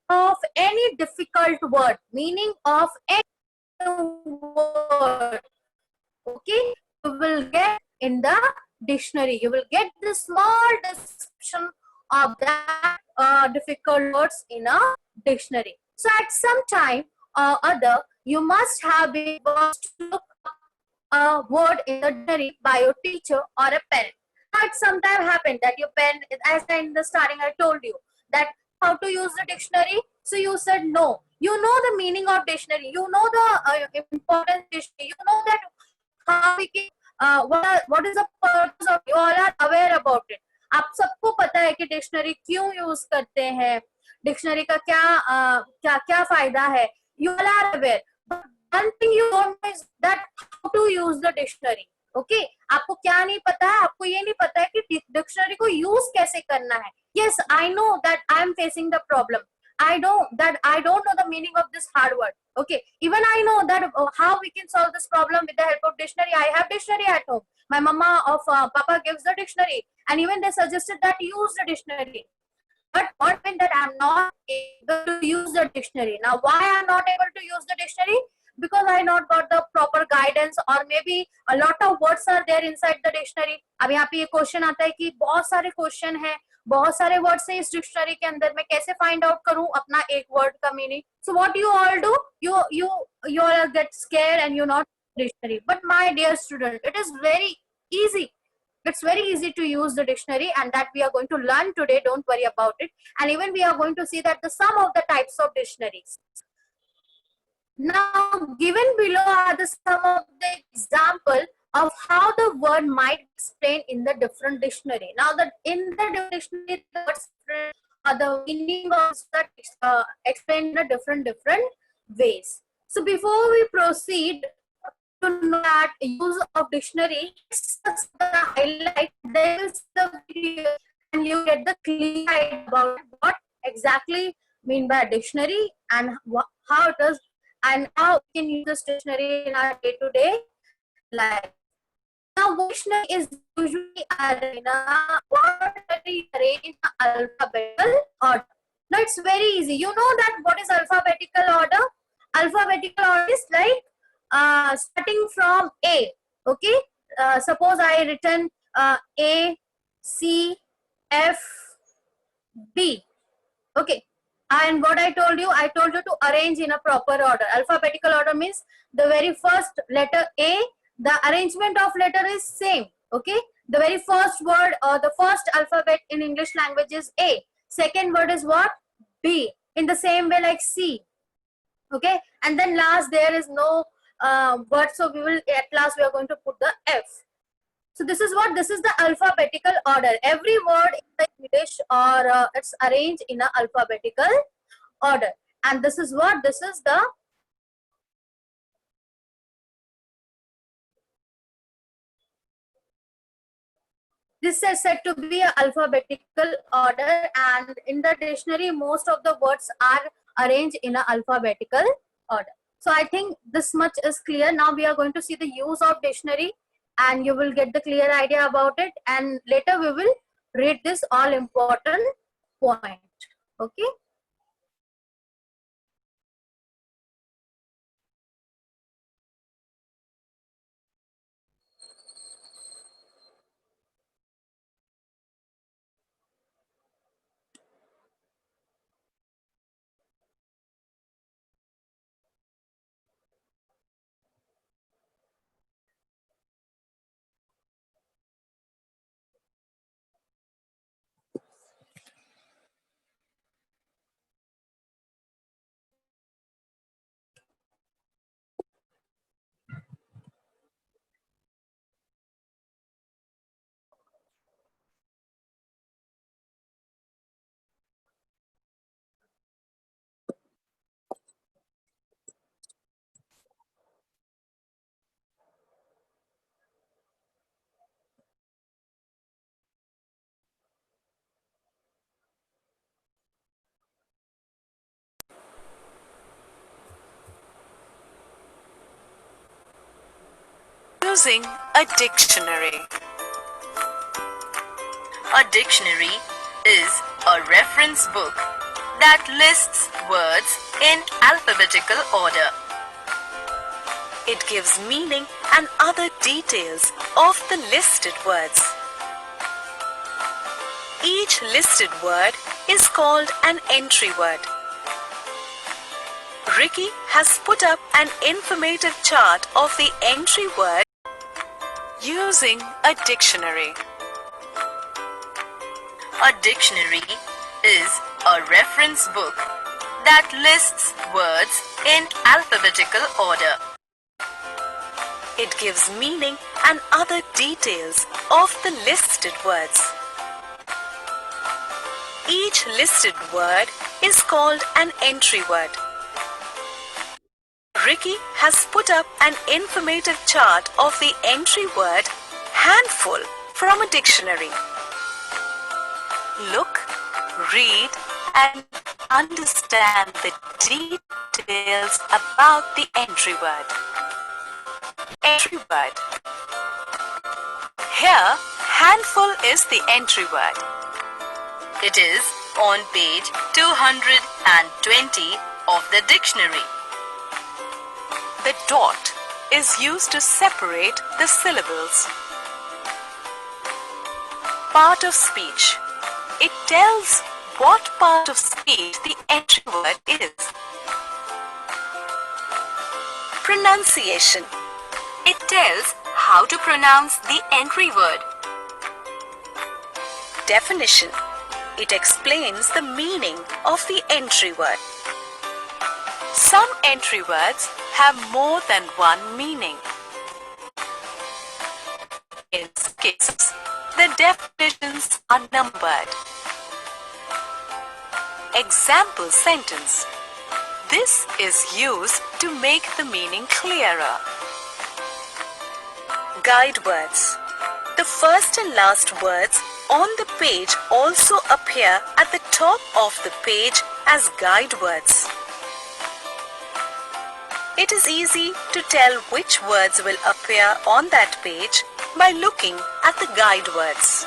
of any difficult word, meaning of any word, okay, you will get in the dictionary. You will get the small description of that difficult words in a dictionary. So at some time or other, you must have been able to look up a word in the dictionary by your teacher or a parent. Now, it sometimes happened that your parent, as in the starting I told you, that how to use the dictionary. So you said no. You know the meaning of dictionary. You know the important dictionary. You know that how we can, what is the purpose of, you all are aware about it. आप सबको पता है कि dictionary क्यों use करते हैं, dictionary का क्या क्या फायदा है. You all are aware. But one thing you don't know is that how to use the dictionary. Okay, आपको क्या नहीं पता है, आपको ये नहीं पता है कि डिक्शनरी को यूज कैसे करना है. Yes, I know that I am facing the problem. I don't know the meaning of this hard word. Okay, even I know that how we can solve this problem with the help of dictionary. I have dictionary at home. My mama of papa gives the dictionary, and even they suggested that use the dictionary. But what mean that I'm not able to use the dictionary. Now, why I'm not able to use the dictionary? Because I not got the proper guidance, or maybe a lot of words are there inside the dictionary. अब यहाँ पे ये question आता है कि बहुत सारे question हैं, बहुत सारे वर्ड्स हैं इस डिक्शनरी के अंदर, मैं कैसे फाइंड आउट करूं अपना एक वर्ड का meaning. So what you all do, you all get scared and you not dictionary. But my dear student, it is very easy. It's very easy to use the dictionary, and that we are going to learn today. Don't worry about it. And even we are going to see that the some of the types of dictionaries. Now, given below are the some of the example of how the word might explain in the different dictionary. Now, that in the dictionary, the meaning of that explained in a different ways. So, before we proceed to know that use of dictionary, the highlight there is the video, and you get the clear idea about what exactly mean by dictionary and how it is, and how we can use this dictionary in our day-to-day life. Now, dictionary is usually arranged in alphabetical order. Now, it's very easy. You know that what is alphabetical order? Alphabetical order is like starting from A. Okay. Suppose I written A, C, F, B. Okay. And what I told you to arrange in a proper order. Alphabetical order means the very first letter A, the arrangement of letter is same. Okay. The very first word or the first alphabet in English language is A. Second word is what? B. In the same way like C. Okay. And then last there is no word. So we will, at last we are going to put the F. So this is the alphabetical order. Every word in the English or it's arranged in an alphabetical order. And this is the this is said to be an alphabetical order, and in the dictionary most of the words are arranged in an alphabetical order. So I think this much is clear. Now we are going to see the use of dictionary, and you will get the clear idea about it, and later we will read this all important point. Okay. Using a dictionary. A dictionary is a reference book that lists words in alphabetical order. It gives meaning and other details of the listed words. Each listed word is called an entry word. Ricky has put up an informative chart of the entry word using a dictionary. A dictionary is a reference book that lists words in alphabetical order. It gives meaning and other details of the listed words. Each listed word is called an entry word. Ricky has put up an informative chart of the entry word handful from a dictionary. Look, read, and understand the details about the entry word. Entry word. Here, handful is the entry word. It is on page 220 of the dictionary. The dot is used to separate the syllables. Part of speech. It tells what part of speech the entry word is. Pronunciation. It tells how to pronounce the entry word. Definition. It explains the meaning of the entry word. Some entry words have more than one meaning. In some cases, the definitions are numbered. Example sentence. This is used to make the meaning clearer. Guide words. The first and last words on the page also appear at the top of the page as guide words. It is easy to tell which words will appear on that page by looking at the guide words.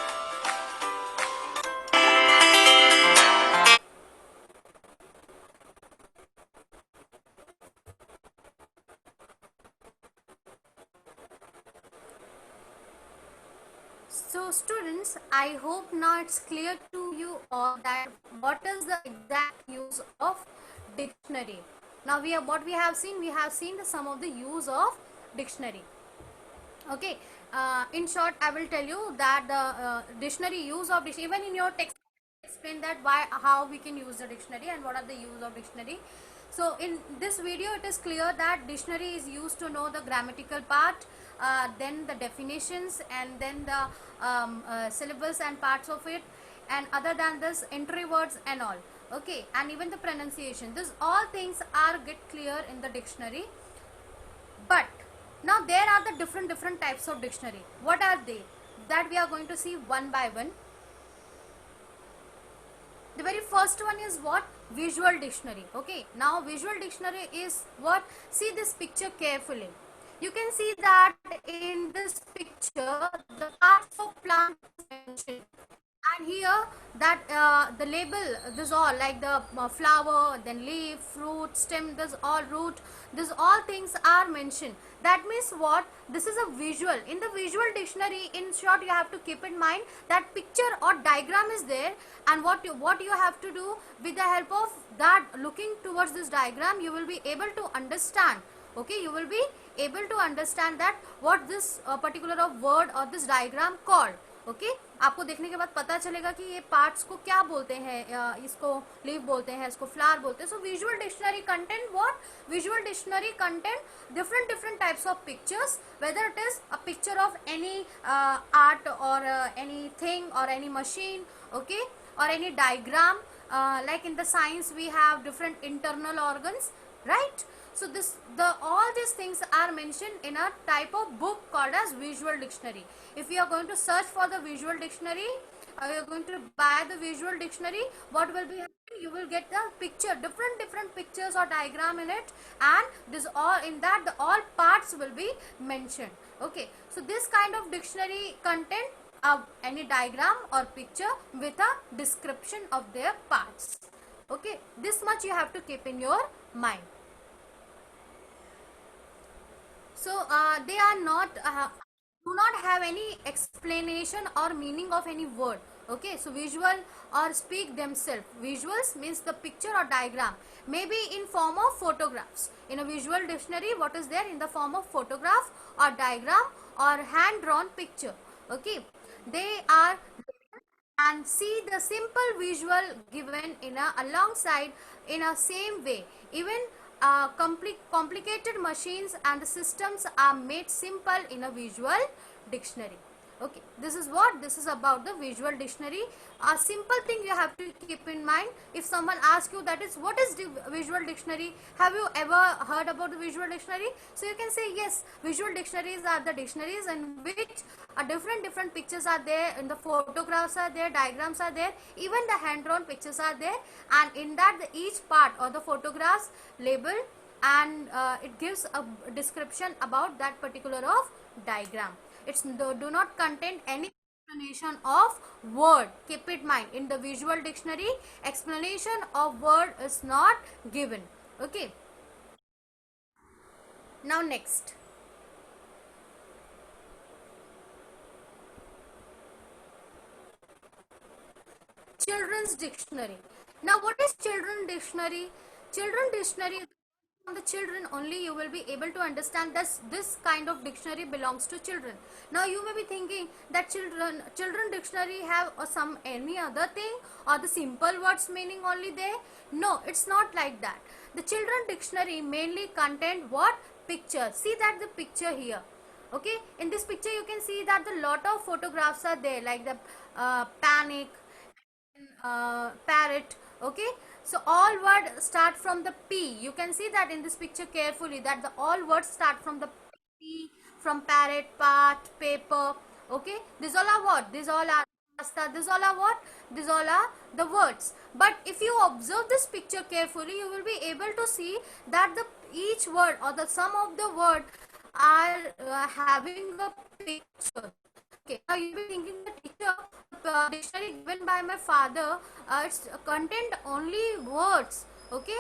So students, I hope now it's clear to you all that what is the exact use of dictionary. Now we have seen some of the use of dictionary. Okay, in short I will tell you that the dictionary use of dictionary, even in your text explain that how we can use the dictionary and what are the use of dictionary. So in this video it is clear that dictionary is used to know the grammatical part, then the definitions, and then the syllables and parts of it, and other than this entry words and all. Okay, and even the pronunciation. This all things are get clear in the dictionary. But now there are the different types of dictionary. What are they? That we are going to see one by one. The very first one is what? Visual dictionary. Okay, now visual dictionary is what? See this picture carefully. You can see that in this picture the parts of plant is mentioned, and here that the label, this all like the flower, then leaf, fruit, stem, this all root, this all things are mentioned. That means what? This is a visual. In the visual dictionary, in short, you have to keep in mind that picture or diagram is there, and what you have to do with the help of that, looking towards this diagram, you will be able to understand. Okay, you will be able to understand that what this particular of word or this diagram called. Okay आपको देखने के बाद पता चलेगा कि ये parts को क्या बोलते हैं, इसको लीफ बोलते हैं, इसको फ्लावर बोलते हैं. So visual dictionary content what? Visual dictionary content different types of pictures, whether it is a picture of any art or anything or any machine, okay, or any diagram, like in the science we have different internal organs, right? So all these things are mentioned in a type of book called as visual dictionary. If you are going to search for the visual dictionary, you are going to buy the visual dictionary, what will be happening? You will get the picture, different pictures or diagram in it, and this all in that the all parts will be mentioned. Okay, so this kind of dictionary content of any diagram or picture with a description of their parts. Okay, this much you have to keep in your mind. So they are not do not have any explanation or meaning of any word. Okay, so visual or speak themselves. Visuals means the picture or diagram, maybe in form of photographs. In a visual dictionary, what is there in the form of photograph or diagram or hand drawn picture. Okay, they are, and see the simple visual given in a alongside in a same way. Even complicated machines and the systems are made simple in a visual dictionary. Okay, this is what this is about the visual dictionary. A simple thing you have to keep in mind. If someone asks you that is what is the visual dictionary, have you ever heard about the visual dictionary? So you can say yes, visual dictionaries are the dictionaries in which different pictures are there, and the photographs are there, diagrams are there, even the hand drawn pictures are there, and in that each part or the photographs labeled, and it gives a description about that particular of diagram. It's do not contain any explanation of word. Keep it mind, in the visual dictionary explanation of word is not given. Okay, now next, children's dictionary. Now what is children dictionary? Children dictionary, from the children only you will be able to understand this kind of dictionary belongs to children. Now you may be thinking that children dictionary have some any other thing, or the simple words meaning only there. No, it's not like that. The children dictionary mainly contain what? Picture. See that the picture here. Okay, in this picture you can see that the lot of photographs are there, like the panic, parrot. Okay, so all words start from the P. You can see that in this picture carefully, that the all words start from the P, from parrot, part, paper. Okay, these all are what? These all are pasta. These all are what? These all are the words. But if you observe this picture carefully, you will be able to see that the each word or the sum of the word are having a picture. Okay, now you will be thinking the teacher, dictionary given by my father, it's content only words. Okay,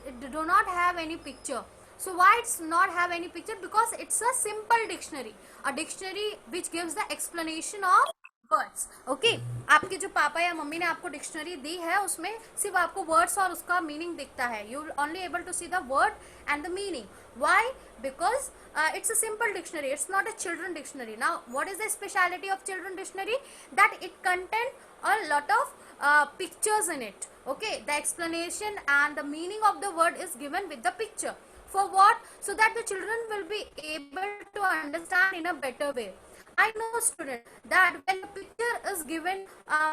it do not have any picture. So why it's not have any picture? Because it's a simple dictionary, a dictionary which gives the explanation of words. Okay, आपके जो पापा या mummy ने आपको dictionary दी है उसमें सिर्फ आपको वर्ड्स और उसका मीनिंग दिखता है. You will only able to see the word and the meaning. Why? Because it's a simple dictionary, it's not a children dictionary. Now what is the speciality of children dictionary? That it contain a lot of pictures in it. Okay, the explanation and the meaning of the word is given with the picture. For what? So that the children will be able to understand in a better way. I know, student, that when the picture is given,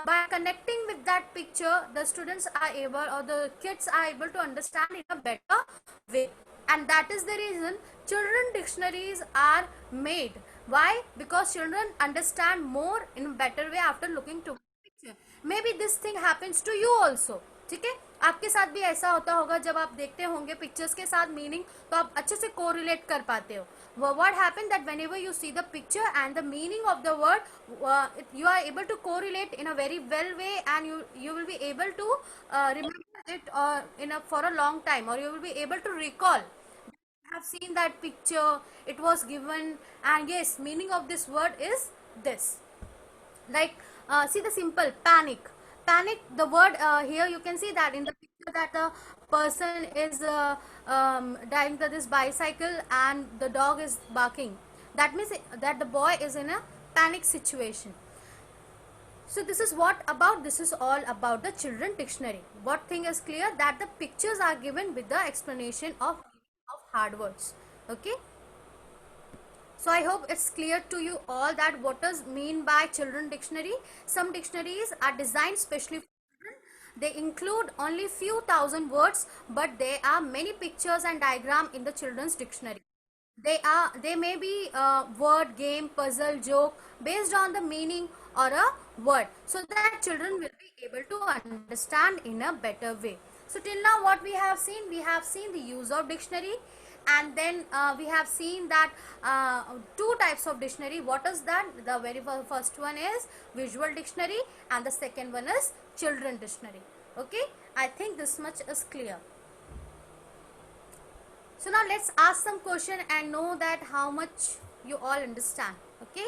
by connecting with that picture, the students are able, or the kids are able to understand in a better way. And that is the reason children dictionaries are made. Why? Because children understand more in a better way after looking to picture. Maybe this thing happens to you also. ठीक है, आपके साथ भी ऐसा होता होगा, जब आप देखते होंगे पिक्चर्स के साथ मीनिंग तो आप अच्छे से कोरिलेट कर पाते हो. What happened that whenever you see the picture and the meaning of the word, you are able to correlate in a very well way, and you will be able to remember it for a long time, or you will be able to recall. I have seen that picture, it was given, and yes, meaning of this word is this. Like see the simple panic. Panic, the word here you can see that in the picture that the person is driving this bicycle and the dog is barking. That means that the boy is in a panic situation. So this is what about, this is all about the children dictionary. What thing is clear? That the pictures are given with the explanation of hard words. Okay, so I hope it's clear to you all that what does mean by children dictionary. Some dictionaries are designed specially for children. They include only few thousand words, but there are many pictures and diagram in the children's dictionary. They may be word, game, puzzle, joke based on the meaning or a word, so that children will be able to understand in a better way. So till now what we have seen the use of dictionary, and then we have seen that two types of dictionary. What is that? The very first one is visual dictionary and the second one is children dictionary. Okay, I think this much is clear. So now let's ask some question and know that how much you all understand. Okay.